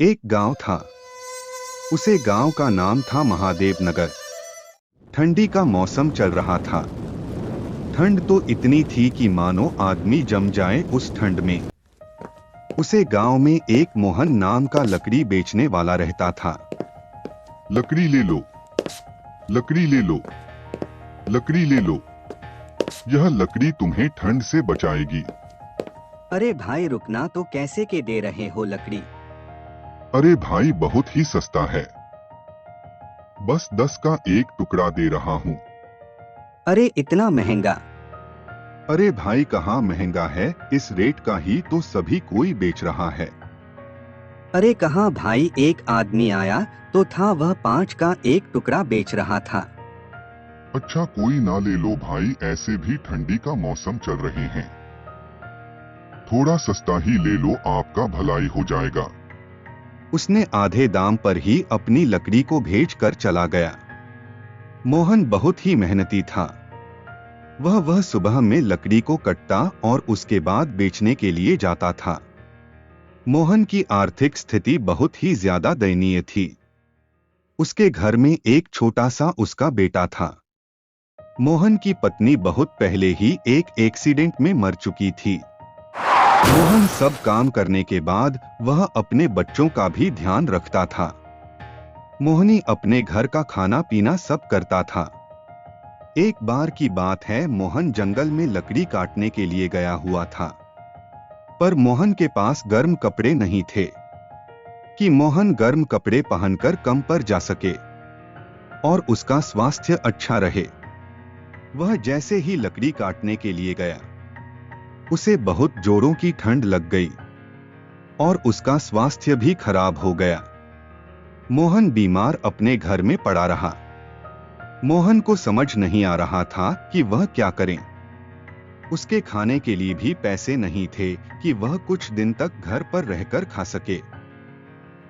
एक गांव था। उसे गांव का नाम था महादेव नगर। ठंडी का मौसम चल रहा था। ठंड तो इतनी थी कि मानो आदमी जम जाए उस ठंड में। उसे गांव में एक मोहन नाम का लकड़ी बेचने वाला रहता था। लकड़ी ले लो, लकड़ी ले लो, लकड़ी ले लो। यह लकड़ी तुम्हें ठंड से बचाएगी। अरे भाई रुकना, तो कैसे के दे रहे हो लकड़ी? अरे भाई बहुत ही सस्ता है, बस 10 का एक टुकड़ा दे रहा हूँ। अरे इतना महंगा? अरे भाई कहाँ महंगा है, इस रेट का ही तो सभी कोई बेच रहा है। अरे कहाँ भाई, एक आदमी आया तो था, वह 5 का एक टुकड़ा बेच रहा था। अच्छा कोई ना, ले लो भाई, ऐसे भी ठंडी का मौसम चल रहे हैं। थोड़ा सस्ता ही ले लो, आपका भलाई हो जाएगा। उसने आधे दाम पर ही अपनी लकड़ी को भेज कर चला गया। मोहन बहुत ही मेहनती था। वह सुबह में लकड़ी को कटता और उसके बाद बेचने के लिए जाता था। मोहन की आर्थिक स्थिति बहुत ही ज्यादा दयनीय थी। उसके घर में एक छोटा सा उसका बेटा था। मोहन की पत्नी बहुत पहले ही एक एक्सीडेंट में मर चुकी थी। मोहन सब काम करने के बाद वह अपने बच्चों का भी ध्यान रखता था। मोहनी अपने घर का खाना पीना सब करता था। एक बार की बात है, मोहन जंगल में लकड़ी काटने के लिए गया हुआ था, पर मोहन के पास गर्म कपड़े नहीं थे कि मोहन गर्म कपड़े पहनकर कम पर जा सके और उसका स्वास्थ्य अच्छा रहे। वह जैसे ही लकड़ी काटने के लिए गया, उसे बहुत जोरों की ठंड लग गई और उसका स्वास्थ्य भी खराब हो गया। मोहन बीमार अपने घर में पड़ा रहा। मोहन को समझ नहीं आ रहा था कि वह क्या करे। उसके खाने के लिए भी पैसे नहीं थे कि वह कुछ दिन तक घर पर रहकर खा सके।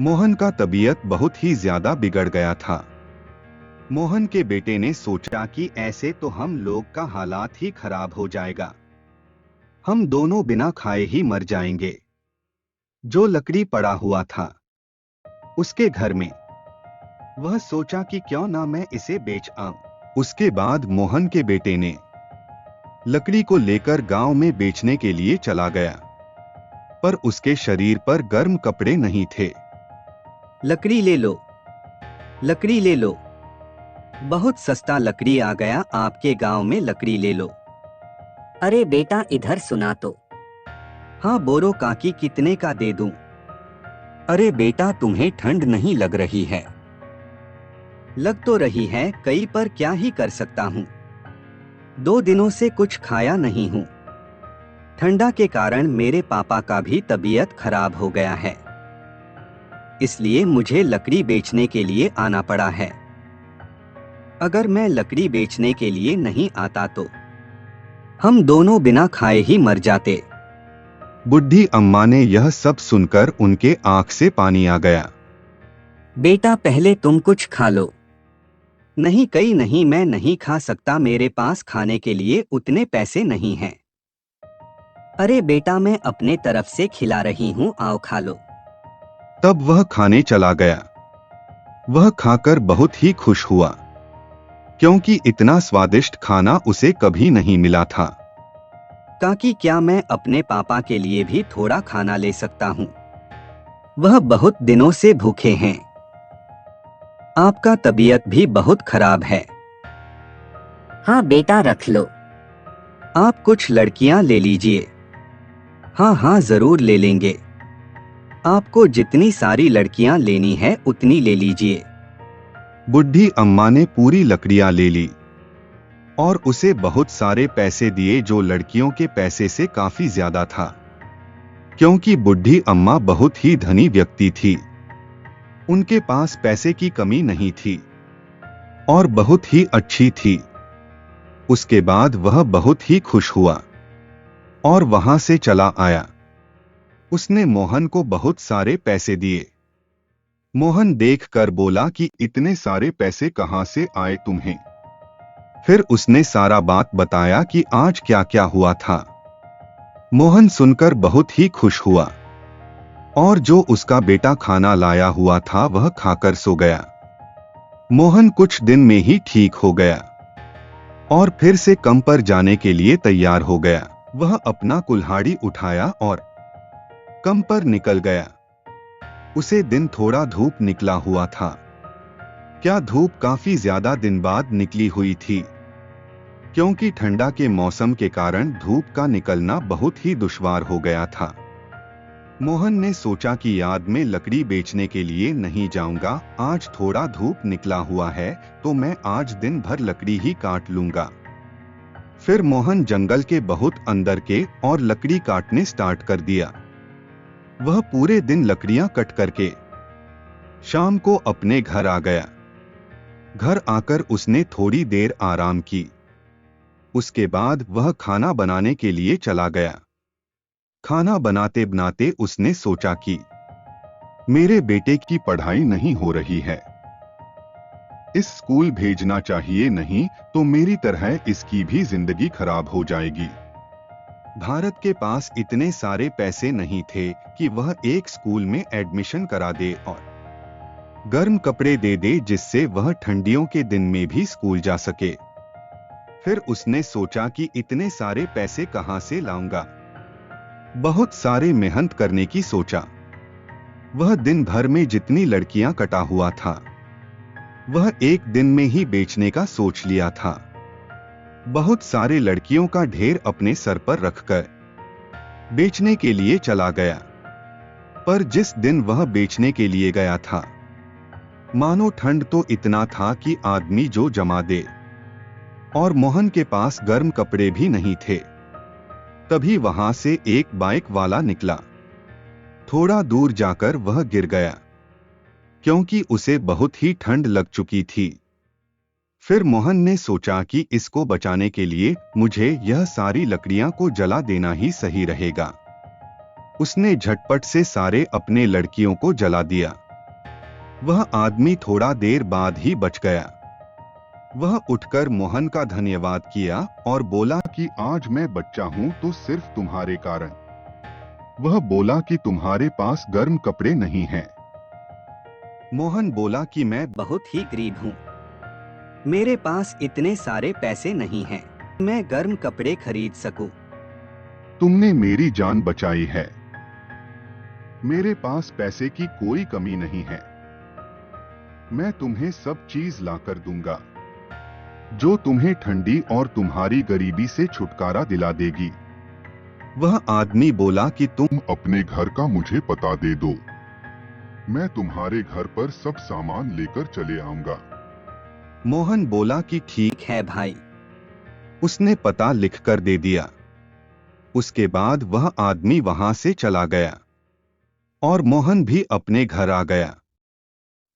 मोहन का तबीयत बहुत ही ज्यादा बिगड़ गया था। मोहन के बेटे ने सोचा कि ऐसे तो हम लोग का हालात ही खराब हो जाएगा, हम दोनों बिना खाए ही मर जाएंगे। जो लकड़ी पड़ा हुआ था उसके घर में, वह सोचा कि क्यों ना मैं इसे बेच आऊं। उसके बाद मोहन के बेटे ने लकड़ी को लेकर गांव में बेचने के लिए चला गया, पर उसके शरीर पर गर्म कपड़े नहीं थे। लकड़ी ले लो, लकड़ी ले लो, बहुत सस्ता लकड़ी आ गया आपके गांव में, लकड़ी ले लो। अरे बेटा इधर सुना तो। हाँ बोलो काकी, कितने का दे दूं? अरे बेटा तुम्हें ठंड नहीं लग रही है? लग तो रही है कई, पर क्या ही कर सकता हूँ, 2 दिनों से कुछ खाया नहीं हूँ। ठंडा के कारण मेरे पापा का भी तबीयत खराब हो गया है, इसलिए मुझे लकड़ी बेचने के लिए आना पड़ा है। अगर मैं लकड़ी बेचने के लिए नहीं आता तो हम दोनों बिना खाए ही मर जाते। बुढ़ी अम्मा ने यह सब सुनकर उनके आंख से पानी आ गया। बेटा पहले तुम कुछ खा लो। नहीं कहीं नहीं, मैं नहीं खा सकता, मेरे पास खाने के लिए उतने पैसे नहीं हैं। अरे बेटा मैं अपने तरफ से खिला रही हूँ, आओ खा लो। तब वह खाने चला गया। वह खाकर बहुत ही खुश हुआ, क्योंकि इतना स्वादिष्ट खाना उसे कभी नहीं मिला था। काकी क्या मैं अपने पापा के लिए भी थोड़ा खाना ले सकता हूँ? वह बहुत दिनों से भूखे हैं। आपका तबीयत भी बहुत खराब है। हाँ बेटा रख लो। आप कुछ लड़कियां ले लीजिए। हाँ हाँ जरूर ले लेंगे, आपको जितनी सारी लड़कियां लेनी है उतनी ले लीजिए। बुढ़ी अम्मा ने पूरी लकड़ियां ले ली और उसे बहुत सारे पैसे दिए, जो लड़कियों के पैसे से काफी ज्यादा था, क्योंकि बुढ़ी अम्मा बहुत ही धनी व्यक्ति थी। उनके पास पैसे की कमी नहीं थी और बहुत ही अच्छी थी। उसके बाद वह बहुत ही खुश हुआ और वहां से चला आया। उसने मोहन को बहुत सारे पैसे दिए। मोहन देखकर बोला कि इतने सारे पैसे कहां से आए तुम्हें? फिर उसने सारा बात बताया कि आज क्या क्या हुआ था। मोहन सुनकर बहुत ही खुश हुआ। और जो उसका बेटा खाना लाया हुआ था वह खाकर सो गया। मोहन कुछ दिन में ही ठीक हो गया और फिर से काम पर जाने के लिए तैयार हो गया। वह अपना कुल्हाड़ी उठाया और काम पर निकल गया। उसे दिन थोड़ा धूप निकला हुआ था। क्या धूप काफी ज्यादा दिन बाद निकली हुई थी, क्योंकि ठंडा के मौसम के कारण धूप का निकलना बहुत ही दुश्वार हो गया था। मोहन ने सोचा कि याद में लकड़ी बेचने के लिए नहीं जाऊंगा, आज थोड़ा धूप निकला हुआ है तो मैं आज दिन भर लकड़ी ही काट लूंगा। फिर मोहन जंगल के बहुत अंदर के और लकड़ी काटने स्टार्ट कर दिया। वह पूरे दिन लकड़ियां कट करके शाम को अपने घर आ गया। घर आकर उसने थोड़ी देर आराम की। उसके बाद वह खाना बनाने के लिए चला गया। खाना बनाते बनाते उसने सोचा कि मेरे बेटे की पढ़ाई नहीं हो रही है, इस स्कूल भेजना चाहिए, नहीं तो मेरी तरह इसकी भी जिंदगी खराब हो जाएगी। भारत के पास इतने सारे पैसे नहीं थे कि वह एक स्कूल में एडमिशन करा दे और गर्म कपड़े दे दे जिससे वह ठंडियों के दिन में भी स्कूल जा सके। फिर उसने सोचा कि इतने सारे पैसे कहां से लाऊंगा। बहुत सारे मेहनत करने की सोचा। वह दिन भर में जितनी लड़कियां कटा हुआ था वह एक दिन में ही बेचने का सोच लिया था। बहुत सारे लड़कियों का ढेर अपने सर पर रखकर बेचने के लिए चला गया। पर जिस दिन वह बेचने के लिए गया था, मानो ठंड तो इतना था कि आदमी जो जमा दे, और मोहन के पास गर्म कपड़े भी नहीं थे। तभी वहां से एक बाइक वाला निकला। थोड़ा दूर जाकर वह गिर गया, क्योंकि उसे बहुत ही ठंड लग चुकी थी। फिर मोहन ने सोचा कि इसको बचाने के लिए मुझे यह सारी लकड़ियां को जला देना ही सही रहेगा। उसने झटपट से सारे अपने लड़कियों को जला दिया। वह आदमी थोड़ा देर बाद ही बच गया। वह उठकर मोहन का धन्यवाद किया और बोला कि आज मैं बच्चा हूं तो सिर्फ तुम्हारे कारण। वह बोला कि तुम्हारे पास गर्म कपड़े नहीं हैं। मोहन बोला कि मैं बहुत ही गरीब हूँ, मेरे पास इतने सारे पैसे नहीं हैं, मैं गर्म कपड़े खरीद सकूं। तुमने मेरी जान बचाई है। मेरे पास पैसे की कोई कमी नहीं है। मैं तुम्हें सब चीज लाकर दूंगा जो तुम्हें ठंडी और तुम्हारी गरीबी से छुटकारा दिला देगी। वह आदमी बोला कि तुम अपने घर का मुझे पता दे दो, मैं तुम्हारे घर पर सब सामान लेकर चले आऊंगा। मोहन बोला कि ठीक है भाई। उसने पता लिखकर दे दिया। उसके बाद वह आदमी वहां से चला गया और मोहन भी अपने घर आ गया।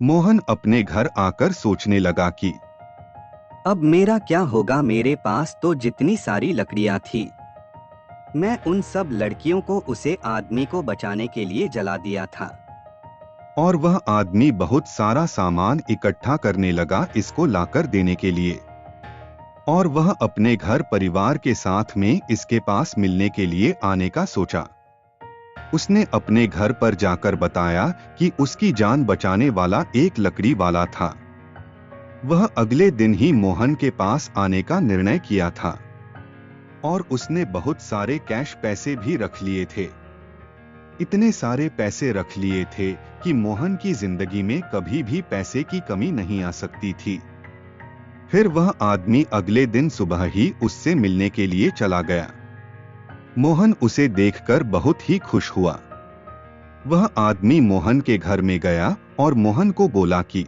मोहन अपने घर आकर सोचने लगा कि अब मेरा क्या होगा, मेरे पास तो जितनी सारी लकड़ियां थी, मैं उन सब लड़कियों को उसे आदमी को बचाने के लिए जला दिया था। और वह आदमी बहुत सारा सामान इकट्ठा करने लगा इसको लाकर देने के लिए। और वह अपने घर परिवार के साथ में इसके पास मिलने के लिए आने का सोचा। उसने अपने घर पर जाकर बताया कि उसकी जान बचाने वाला एक लकड़ी वाला था। वह अगले दिन ही मोहन के पास आने का निर्णय किया था और उसने बहुत सारे कैश पैसे भी रख लिए थे। इतने सारे पैसे रख लिए थे कि मोहन की जिंदगी में कभी भी पैसे की कमी नहीं आ सकती थी। फिर वह आदमी अगले दिन सुबह ही उससे मिलने के लिए चला गया। मोहन उसे देखकर बहुत ही खुश हुआ। वह आदमी मोहन के घर में गया और मोहन को बोला कि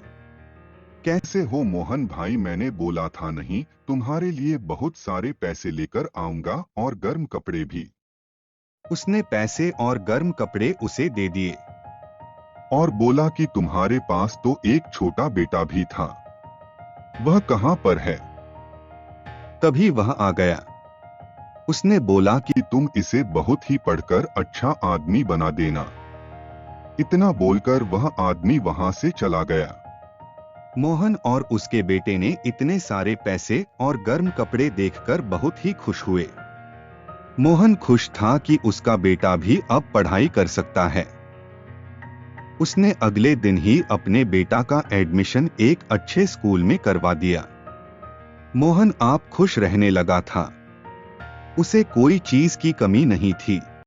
कैसे हो मोहन भाई, मैंने बोला था नहीं, तुम्हारे लिए बहुत सारे पैसे लेकर आऊंगा और गर्म कपड़े भी। उसने पैसे और गर्म कपड़े उसे दे दिए और बोला कि तुम्हारे पास तो एक छोटा बेटा भी था, वह कहां पर है? तभी वह आ गया। उसने बोला कि तुम इसे बहुत ही पढ़कर अच्छा आदमी बना देना। इतना बोलकर वह आदमी वहां से चला गया। मोहन और उसके बेटे ने इतने सारे पैसे और गर्म कपड़े देखकर बहुत ही खुश हुए। मोहन खुश था कि उसका बेटा भी अब पढ़ाई कर सकता है। उसने अगले दिन ही अपने बेटा का एडमिशन एक अच्छे स्कूल में करवा दिया। मोहन आप खुश रहने लगा था। उसे कोई चीज की कमी नहीं थी।